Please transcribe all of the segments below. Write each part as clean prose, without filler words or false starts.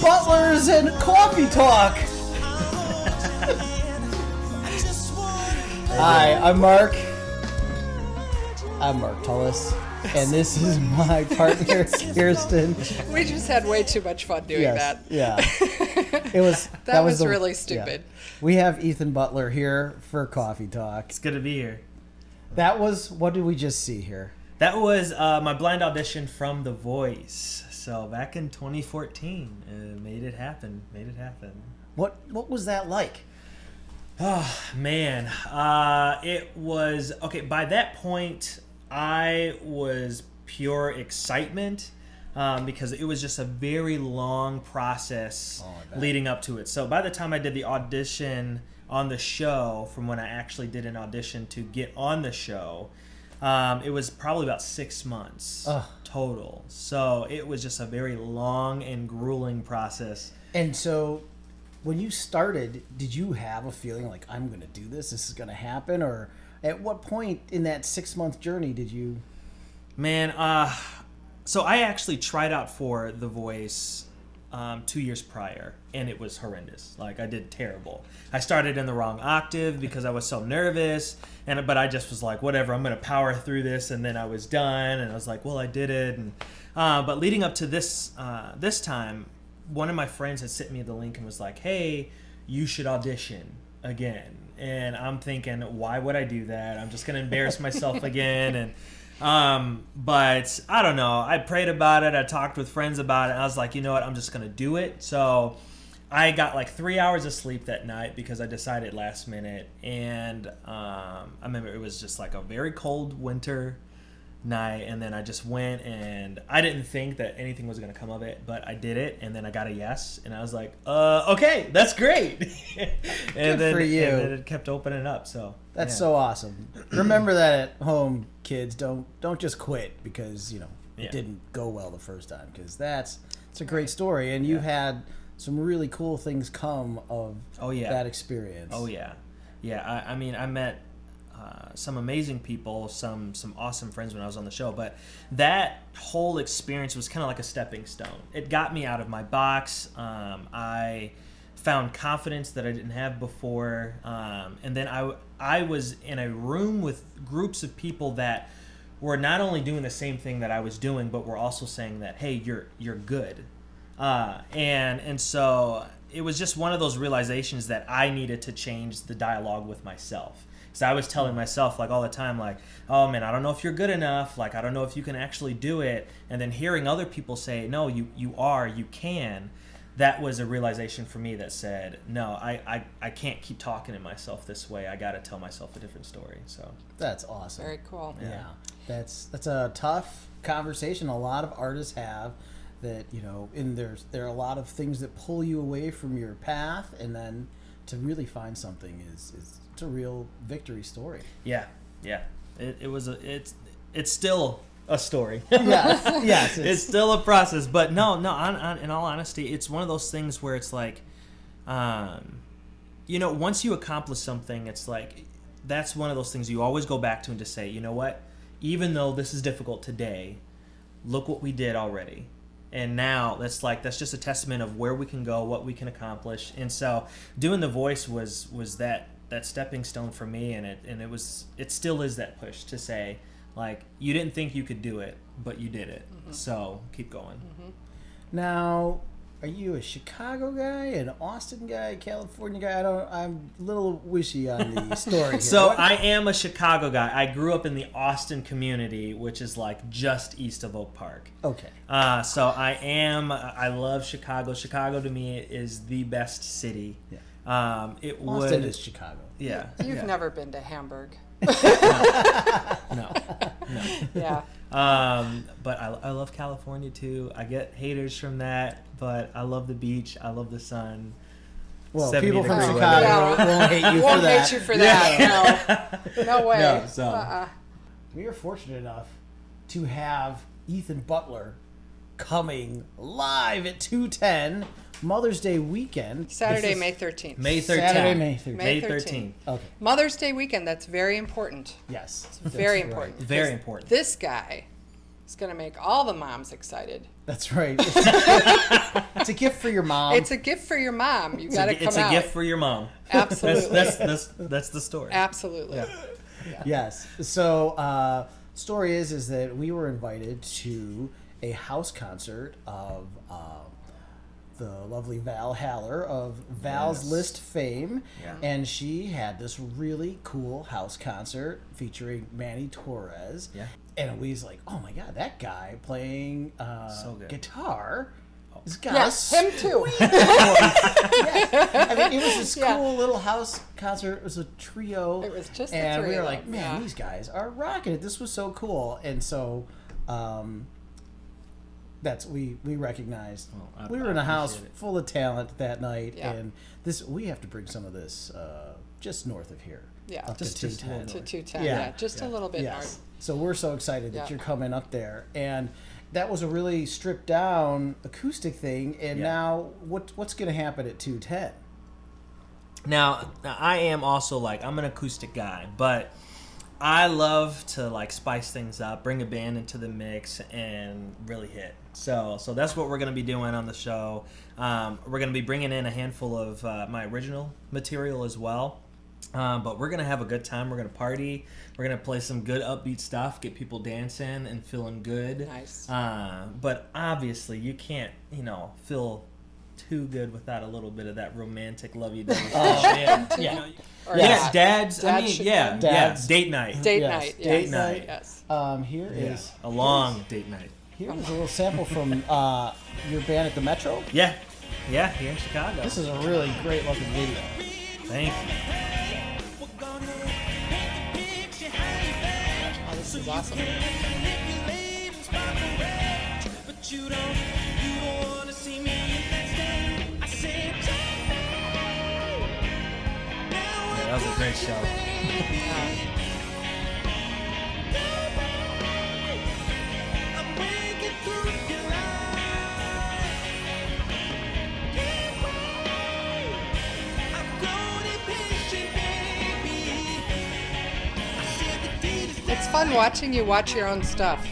Butlers and Cawffee Tawk. Hi, I'm Mark. I'm Mark Tullis, and this is my partner, Kirsten. We just had way too much fun doing that. Yeah. It was that was really stupid. Yeah. We have Ethan Butler here for Cawffee Talk. It's good to be here. That was, what did we just see here? That was my blind audition from The Voice. So back in 2014, made it happen. What was that like? Oh, man. It was, okay, by that point, I was pure excitement because it was just a very long process leading up to it. So by the time I did the audition on the show, from when I actually did an audition to get on the show, it was probably about 6 months total. So it was just a very long and grueling process. And so when you started, did you have a feeling like, I'm going to do this? This is going to happen? Or at what point in that 6 month journey did you? Man, so I actually tried out for The Voice 2 years prior, and it was horrendous. Like, I did terrible. I started in the wrong octave because I was so nervous, but I just was like, whatever, I'm going to power through this, and then I was done, and I was like, well, I did it. And but leading up to this time, one of my friends had sent me the link and was like, hey, you should audition again. And I'm thinking, why would I do that? I'm just going to embarrass myself again. And but I don't know. I prayed about it. I talked with friends about it. And I was like, you know what? I'm just going to do it. So I got like 3 hours of sleep that night because I decided last minute. And I remember it was just like a very cold winter night, and then I just went, and I didn't think that anything was going to come of it, but I did it, and then I got a yes, and I was like, okay, that's great. And Good for you. And then it kept opening up. So That's so awesome. Remember that at home, kids. Don't just quit because it didn't go well the first time, because it's a great story, and you've had some really cool things come of that experience. Oh yeah. I mean, I met some amazing people, some awesome friends when I was on the show, but that whole experience was kind of like a stepping stone. It got me out of my box. I found confidence that I didn't have before, and then I was in a room with groups of people that were not only doing the same thing that I was doing, but were also saying that, hey, you're good, and so it was just one of those realizations that I needed to change the dialogue with myself. So I was telling myself, like, all the time, like, oh man, I don't know if you're good enough, like, I don't know if you can actually do it. And then hearing other people say, no, you can, that was a realization for me that said, no, I can't keep talking to myself this way. I got to tell myself a different story. So that's awesome. Very cool. Yeah. That's a tough conversation a lot of artists have, that and there are a lot of things that pull you away from your path, and then to really find something is it's a real victory story. Yeah. It's still a story. Yes. It's still a process, but no. In all honesty, it's one of those things where it's like, once you accomplish something, it's like that's one of those things you always go back to and just say, you know what? Even though this is difficult today, look what we did already. And now that's just a testament of where we can go, what we can accomplish. And so doing The Voice was that stepping stone for me, and it still is that push to say, like, you didn't think you could do it, but you did it. Mm-hmm. So keep going. Mm-hmm. Now, are you a Chicago guy, an Austin guy, California guy? I'm a little wishy on the story here. So I am a Chicago guy. I grew up in the Austin community, which is like just east of Oak Park. Okay. So I love Chicago. Chicago to me is the best city. Yeah. Austin is Chicago. Yeah. You've never been to Hamburg. No. Yeah. But I love California too. I get haters from that, but I love the beach. I love the sun. Well, people from degree Chicago won't hate you for Won't that. hate you for that. No way. No, so. We are fortunate enough to have Ethan Butler coming live at 2:10 Mother's Day weekend. Saturday, May 13th. May 13th. Saturday, May 13th. May 13th. Okay. Mother's Day weekend, that's very important. Yes. It's very important. Very important. This guy It's going to make all the moms excited. That's right. It's a gift for your mom. It's a gift for your mom. You got to come out. It's a gift for your mom. Absolutely. That's the story. Absolutely. Yeah. Yeah. Yes. So, story is that we were invited to a house concert of the lovely Val Haller of Val's Yes. List fame, Yeah. and she had this really cool house concert featuring Manny Torres. Yeah. And we was like, oh my god, that guy playing So good. guitar. This guy Yes, him too. I mean, it was this Yeah. cool little house concert. It was a trio. It was just the and three we were of like, them, man, yeah. these guys are rocking it. This was so cool. And so, that's we recognized Well, we were in I a house appreciate it. full of talent that night, Yeah. and we have to bring some of this just north of here. Yeah. Up Just to a little 210. To north. 210. Yeah. Yeah. Just a little bit Yes. north. So we're so excited that Yeah. you're coming up there, and that was a really stripped down acoustic thing. And Yeah. now, what's going to happen at 210? Now, I am also like, I'm an acoustic guy, but I love to like spice things up, bring a band into the mix, and really hit. So that's what we're going to be doing on the show. We're going to be bringing in a handful of my original material as well. But we're going to have a good time. We're going to party. We're going to play some good upbeat stuff, get people dancing and feeling good. Nice. But obviously, you can't, feel too good without a little bit of that romantic lovey-dovey. Yeah. Or Yes, not. dads. Dad should come. Dads. Date night. Date Yes. night. Yes. Date night. Yes. Here is A long date night. Here's a little sample from your band at the Metro. Yeah, here in Chicago. This is a really great looking video. Thank you. Oh, this is awesome. Yeah, that was a great show. It's fun watching you watch your own stuff.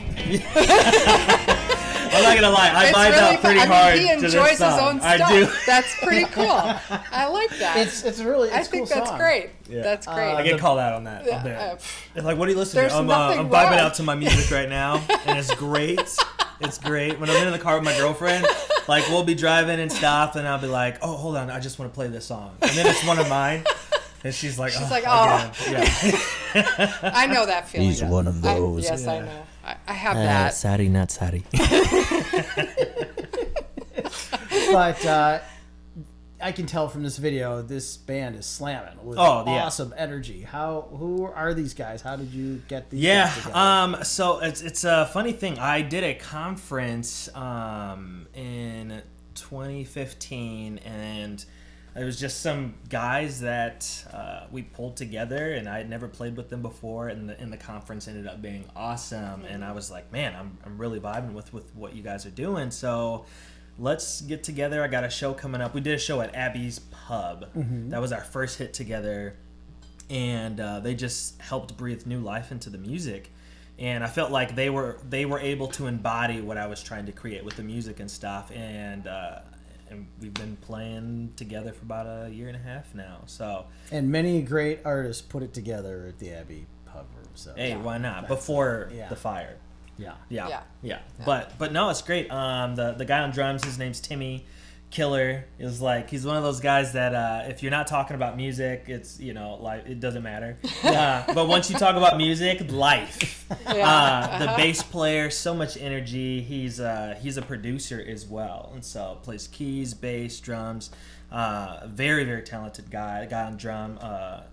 I'm not gonna lie, I It's vibe really out pretty fun. hard I mean, he to this enjoys his song. own I stuff. do. That's pretty cool. I like that. It's really I it's a think cool that's song. great. Yeah. That's great. I get called out on that a Yeah, bit. They're like, what are you listening There's to? nothing I'm vibing wrong. out to my music right now, and it's great. It's great. When I'm in the car with my girlfriend, like we'll be driving and stuff, and I'll be like, oh, hold on, I just want to play this song, and then it's one of mine, and she's like, oh. again. Yeah. I know that feeling. He's one of those. Yes, I Yeah. know. I have that. Saddy, not saddy. But I can tell from this video, this band is slamming with Oh, yeah. awesome energy. Who are these guys? How did you get these guys together? Yeah, so it's a funny thing. I did a conference in 2015, and it was just some guys that we pulled together, and I had never played with them before, and the conference ended up being awesome. And I was like, man, I'm really vibing with what you guys are doing. So let's get together. I got a show coming up. We did a show at Abby's Pub. That was our first hit together, and they just helped breathe new life into the music. And I felt like they were able to embody what I was trying to create with the music and stuff. And we've been playing together for about a year and a half now. So And many great artists put it together at the Abbey Pub Room. So hey, why not? Before yeah. the fire. yeah. Yeah. But no, it's great. The guy on drums, his name's Timmy Killer. Is like he's one of those guys that if you're not talking about music, it's like it doesn't matter. But once you talk about music, life. The bass player, so much energy. He's a producer as well, and so plays keys, bass, drums. Very very talented guy. A guy on drum,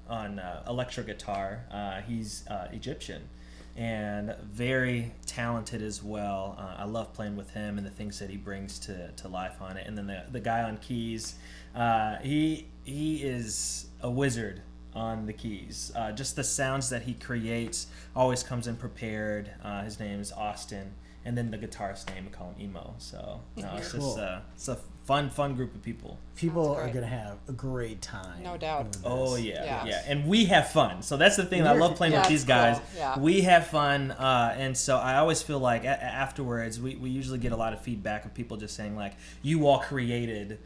on electric guitar. He's Egyptian. And very talented as well. I love playing with him and the things that he brings to life on it. And then the guy on keys, he is a wizard on the keys. Just the sounds that he creates always comes in prepared. His name is Austin, and then the guitarist's name, we call him Emo. So it's Cool. just it's a fun group of people. People That's are great. going to have a great time. No doubt. doing Oh this. yeah, and we have fun. So that's the thing that I love playing Yeah, with it's these guys. cool. Yeah. We have fun, and so I always feel like afterwards we usually get a lot of feedback of people just saying like, you all created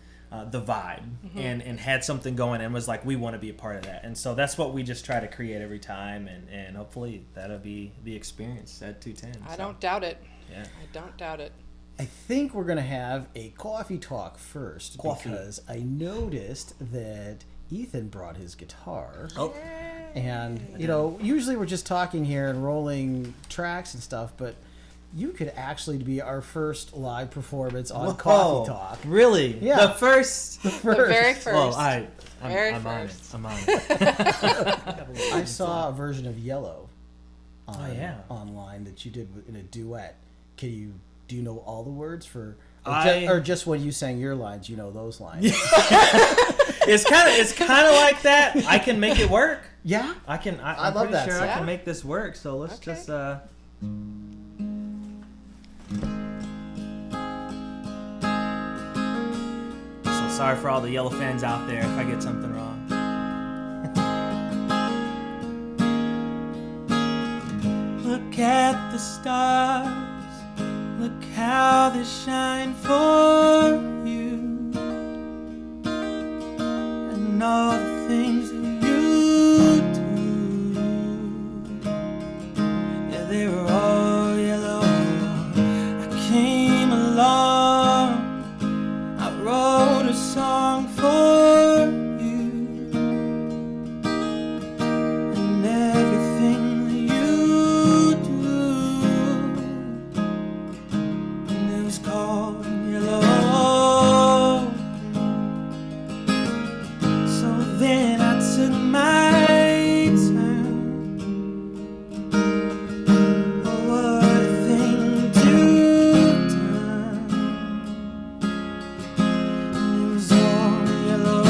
the vibe and had something going and was like, we want to be a part of that. And so that's what we just try to create every time, and hopefully that'll be the experience at 210. I don't doubt it. Yeah. I don't doubt it. I think we're going to have a coffee talk first Coffee. because I noticed that Ethan brought his guitar. Oh. And, you know, usually we're just talking here and rolling tracks and stuff, but you could actually be our first live performance on Coffee Talk. Really? Yeah. The first. The very first. Well, I'm Very on it. first. I'm on it. I saw a version of Yellow online that you did in a duet. Do you know all the words for, or just when you sang your lines, you know those lines? It's kind of like that. I can make it work. Yeah? I'm love pretty that sure song. I can make this work. So let's Okay. just. So sorry for all the Yellow fans out there if I get something wrong. Look at the stars, look how they shine for you, and all the things that you do. Yeah, they were all yellow. I came along, I wrote a song for you, and everything that you do, and it was called Yellow. So then I took my turn. Oh, what a thing to turn. And it was all yellow.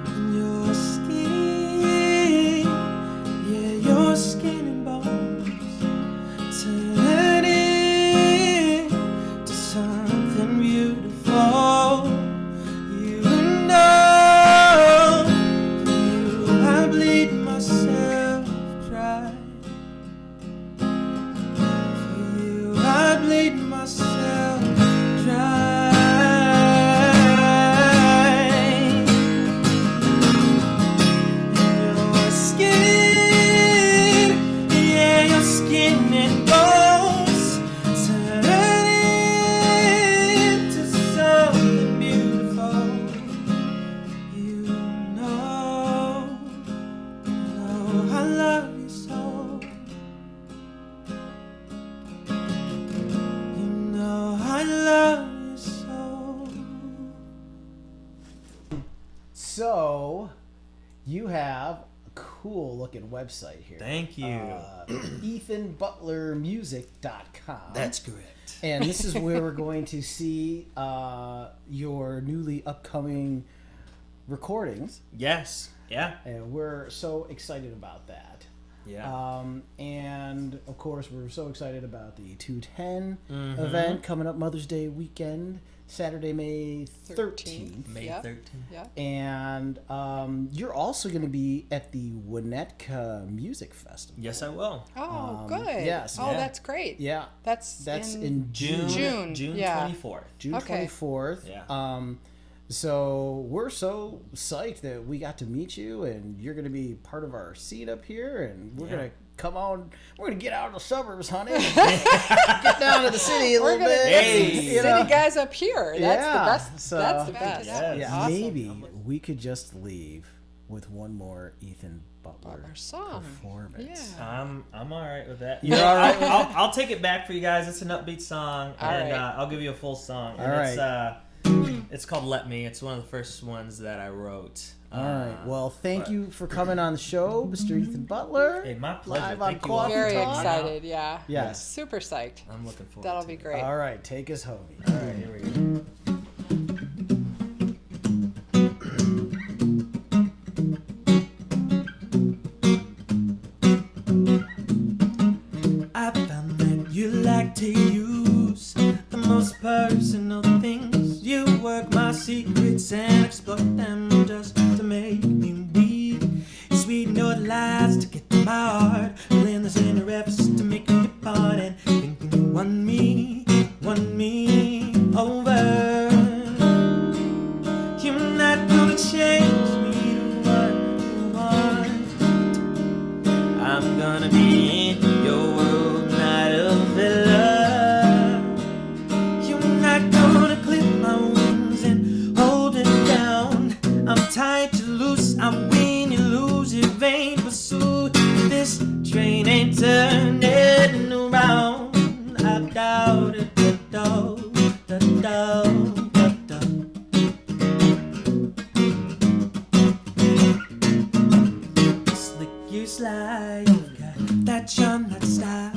And your skin, yeah, your skin and bones turn into something beautiful. You know, for you I bleed myself dry. For you I bleed myself dry. Your skin, yeah, your skin and bones turn into something beautiful. You know I love you so. You know I love you so. So, you have a cool looking website here. Thank you. EthanButlerMusic.com. correct. And this is where we're going to see your newly upcoming recordings. Yes. Yeah. And we're so excited about that. Yeah. And of course, we're so excited about the 210 event coming up Mother's Day weekend, Saturday, May 13th. May Yep. 13th. Yeah. And you're also going to be at the Winnetka Music Festival. Yes, I will. Oh, good. yes, Oh, yeah. that's great. Yeah, That's in June June, yeah. 24th. June Okay. 24th. Yeah. So we're so psyched that we got to meet you, and you're going to be part of our scene up here, and we're going to come on. We're going to get out of the suburbs, honey. and get down to the city a We're little gonna bit. get Hey. some you city know. guys up here. That's Yeah, the best. so- That's the best. Yes. Yeah, Awesome. maybe we could just leave with one more Ethan Butler Butler song. performance. Yeah. I'm all right with that. You're all right with I'll take it back for you guys. It's an upbeat song, All and right. I'll give you a full song. All And right. it's It's called Let Me. It's one of the first ones that I wrote. All right. Well, thank you for coming on the show, Mr. Ethan Butler. Hey, my pleasure. Live on Thank you all. Cawffee Very Tawk. excited, yeah. Yes. Super psyched. I'm looking forward That'll to be it. great. All right. Take us home. All right, here we go. I found that you like to use the most personal things. You work my secrets and exploit them just to make me weak. You sweeten your lies to get to my heart, playing this in your efforts to make me part and thinking you won me over. You're not gonna change me to what you want. I'm gonna be in your world, not a villain. You're not gonna clip my wings and hold it down. I'm tied to loose, I win, you lose, your vain pursuit. This train ain't turning around. I doubt it, Slick you slide, you've got that charm, that style.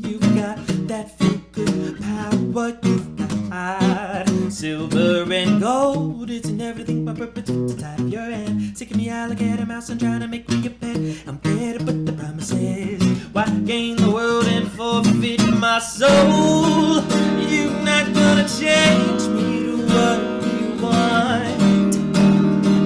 You've got that feel good power, you've got silver and gold. It's in everything but purpose to the top of your hand. Sticking me alligator mouse and trying to make me a pet. I'm better but the promises. Why gain the world and forfeit my soul? You're not gonna change me to what you want.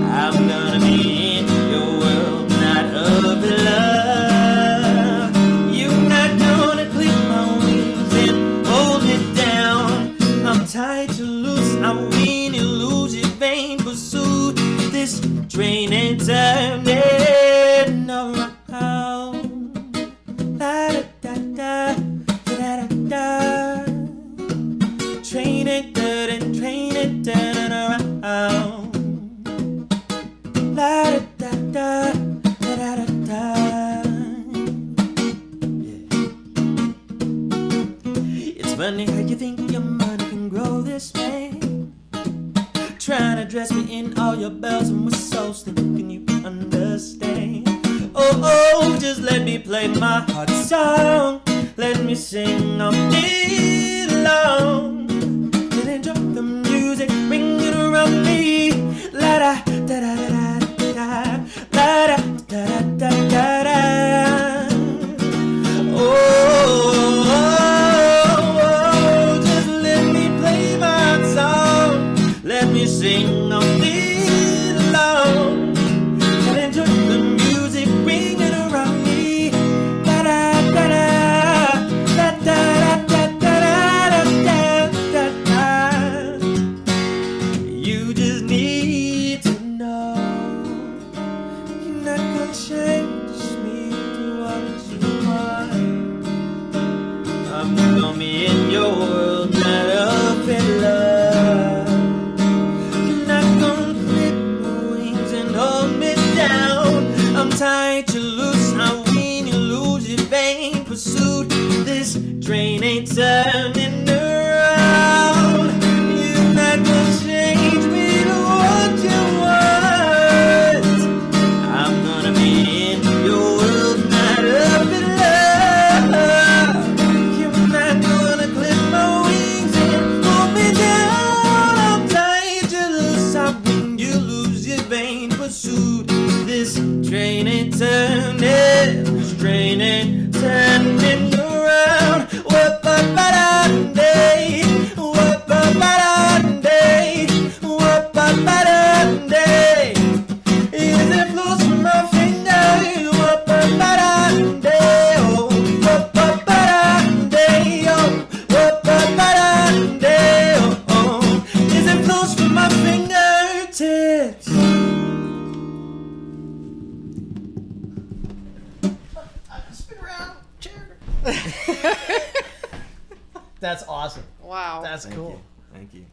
I'm gonna be in your world, not of love. You're not gonna clip my wings and hold it down. I'm tied to loose, I win, you lose, your vain pursuit. This train ain't turning around. Da da da da da da. Train ain't turning around. Da da da da da da da. It's funny how you think your money can grow this way. Trying to dress me in all your bells and whistles, thinking you understand. Oh, just let me play my heart song. Let me sing all day long. And enjoy the music ringing around me. La da da da da da da da da da da da. Oh, just let me play my song. Let me sing all day long. And enjoy the music ringing around me. Da da da da da da da da da da. You just need to know you're not gonna change me to what you want. I'm gonna be in your world, not up in love. You're not gonna clip my wings and hold me down. I'm tied to loose, I win, you lose, your vain pursuit. This train ain't turning around. You're not gonna change me to what you want. I'm gonna be in your world, not up in love. You're not gonna clip my wings and hold me down. I'm tied to loose, I win, you lose, your vain pursuit. This train ain't turning, this train ain't turning around. Whoop-a-ba-da-day, whoop-a-ba-da-day, whoop-a-ba-da-day. As it flows from my fingers, whoop-a-ba-da-day, oh, whoop-a-ba-da-day, oh, whoop-a-ba-da-day, oh, oh. As it flows from my fingertips. Spin around, chair. That's awesome. Wow. That's cool. Thank you.